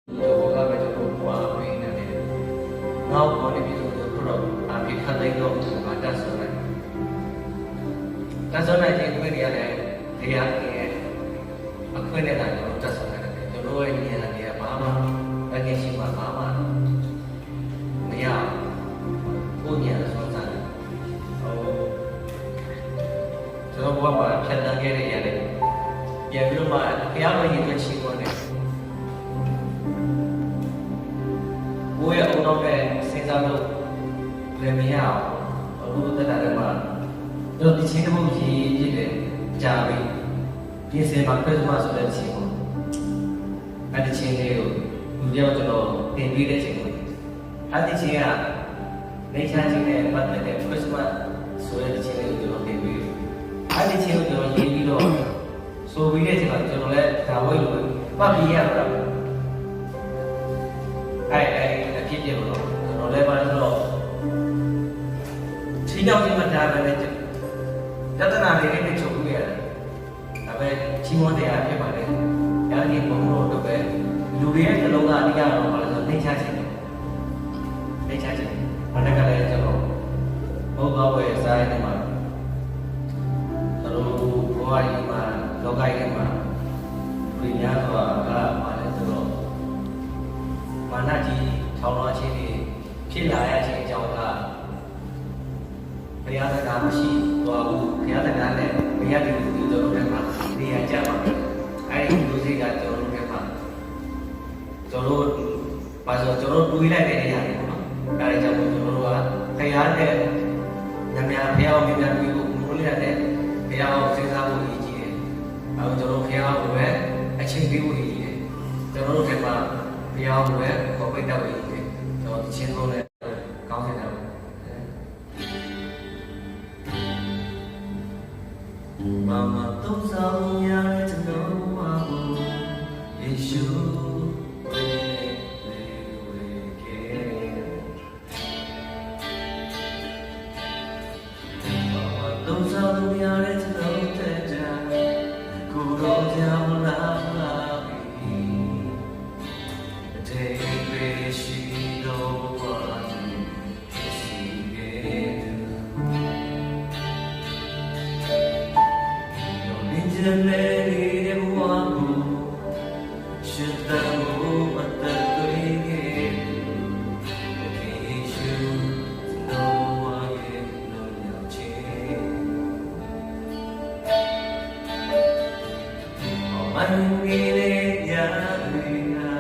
我那边就不安慰那里，然后我那边就不知道啊，别看那个啊，但是呢，这个年来，这样的，啊，可能那就这是那个，就如果你那里妈妈，那个喜欢妈妈，没有，过年的时候咱，哦，就是我把片段给你演的，也比如嘛，不要说一个情况的。我也不能被身上都人民啊，我在那里嘛，就以前的东西一个家里，平时嘛可是嘛说的情况，那的钱呢有，不要就说点对的情况，他的钱啊，那钱呢，把那个可是嘛所有的钱呢就说点对，他的钱就说点对了，所谓的这个就说来单位了，把毕业了，ဖြစ်ဖြစ်လို့တော့လည်းပါဆိုတော့ချင်းရောက်ချင်းမှဒါပဲလေယတနာလေးနဲ့ချုပ်ပြရတယ်ဒါပဲချင်းမတရားဖြစ်ပါလေညာကြီးဘုံတော်တို့ပဲလူတွေရဲ့နှလုံးသားအရာတော့ပါလဲဆိုနှိမ့်ချခြင်းမနက်ကလည်းကျွန်တော်ဘုရားဝေစာရင်းမှာတို့ဘဝကြီးမှာလောကကြီးမှာပြညာဆိုတာကပါလဲဆိုတော့မာနကြီးထောင်တော်ချင်းတွေဖြစ်လာရခြင်းအကြောင်းကဘုရားတရားမရှိသွားဘူးဘုရားတရားနဲ့ဘုရားဒီလိုကျွန်တော်တို့ကနေရာကြပါမယ်အဲဒီလူစိတ်ကကျွန်တော်တို့ကကျွန်တော်တို့ပါဆိုကျွန်တော်တို့တွေးလိုက်တဲ့နေရာတွေပေါ့နော်ဒါတွေကြောင့်ကျွန်တော်တို့ကဘုရားနဲ့ညများဘုရားကိုမြတ်ပြီးဖို့ဘုရားနဲ့ဘုရားကိုစဉ်းစားဖို့ရည်ကြီးတယ်အဲကျွန်တော်တို့ဘုရားကိုပဲအချိန်ပေးဖို့ရည်ကြီးတယ်ကျွန်တော်တို့ကဘုရားကိုပဲခေါ်ပိတ်တော့ရည်ကြီးတယ်ကျွန်တော်ချင်းဆုံးနဲ့ကောင်းနေတာMama don't tell me I don't know how it's you Mama don't tell me I don't know that could all down love me Take me she know what you see The lady of one should the move at the green occasion no one no change my meaning yarina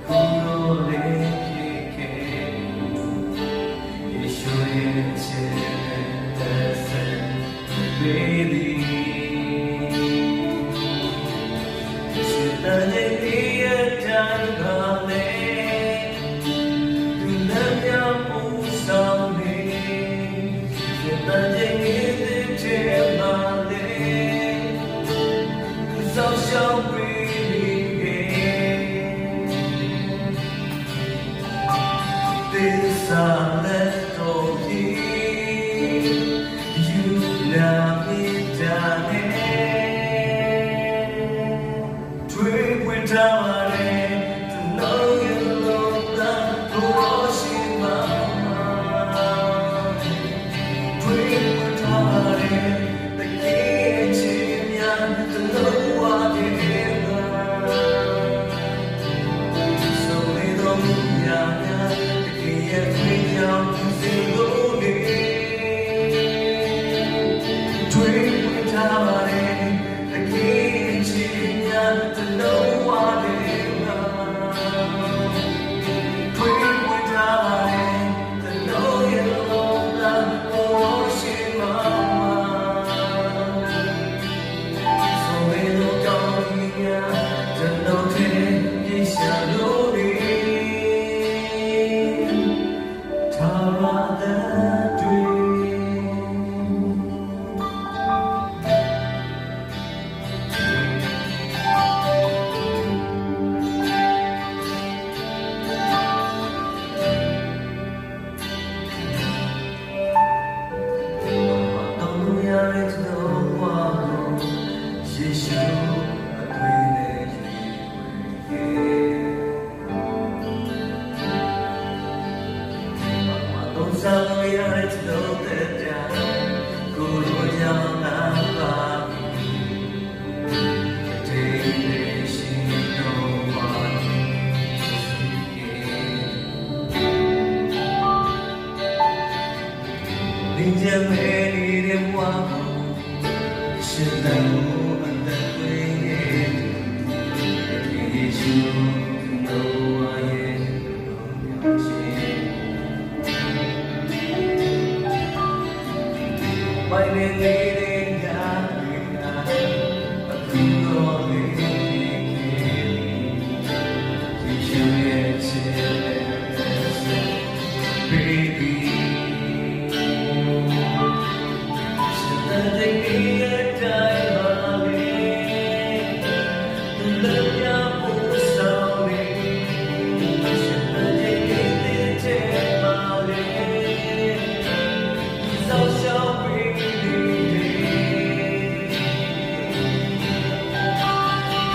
kuno le ke yeshu baby This are left of you love me darling Dream with darling to know you love that to worship my Dream with darling the kitchen to know what you So we don't Salvare Todeta Guru Janapa Deshi no one Ninja Mary Wamu Shidamu and the Queen Yeshu no one My name is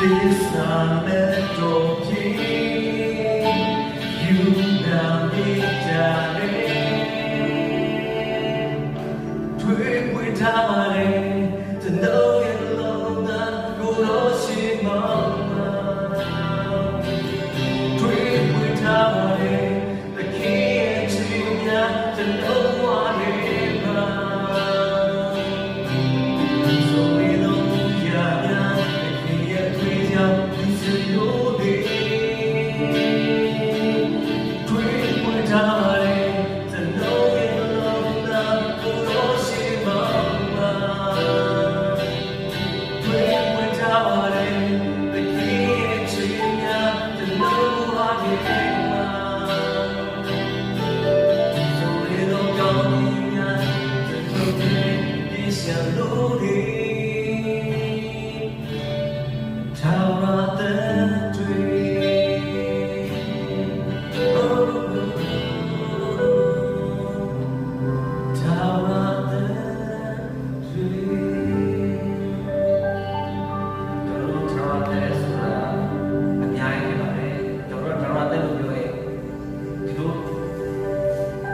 This silent talking, you now need darling. Tweet with time to know you love that Hiroshima. Tweet with time, the key to you to know what it is. So we don't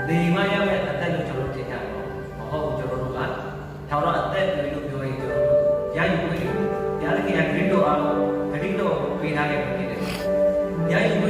ဒီမှာရမယ့်အသက်လို့ကျွန်တော်ထင်ကြတော့မဟုတ်ကျွန်တော်တို့ကထောင်တော့အသက်တွေလို့ပြောရင်ကျွန်တော်တို့ရယူခွင့်ရတဲ့ခင်ဗျာဂရိတ်တော့အားလုံးဂရိတ်တော့ပေးထားခဲ့ပြီဖြစ်တယ်ရယူခွ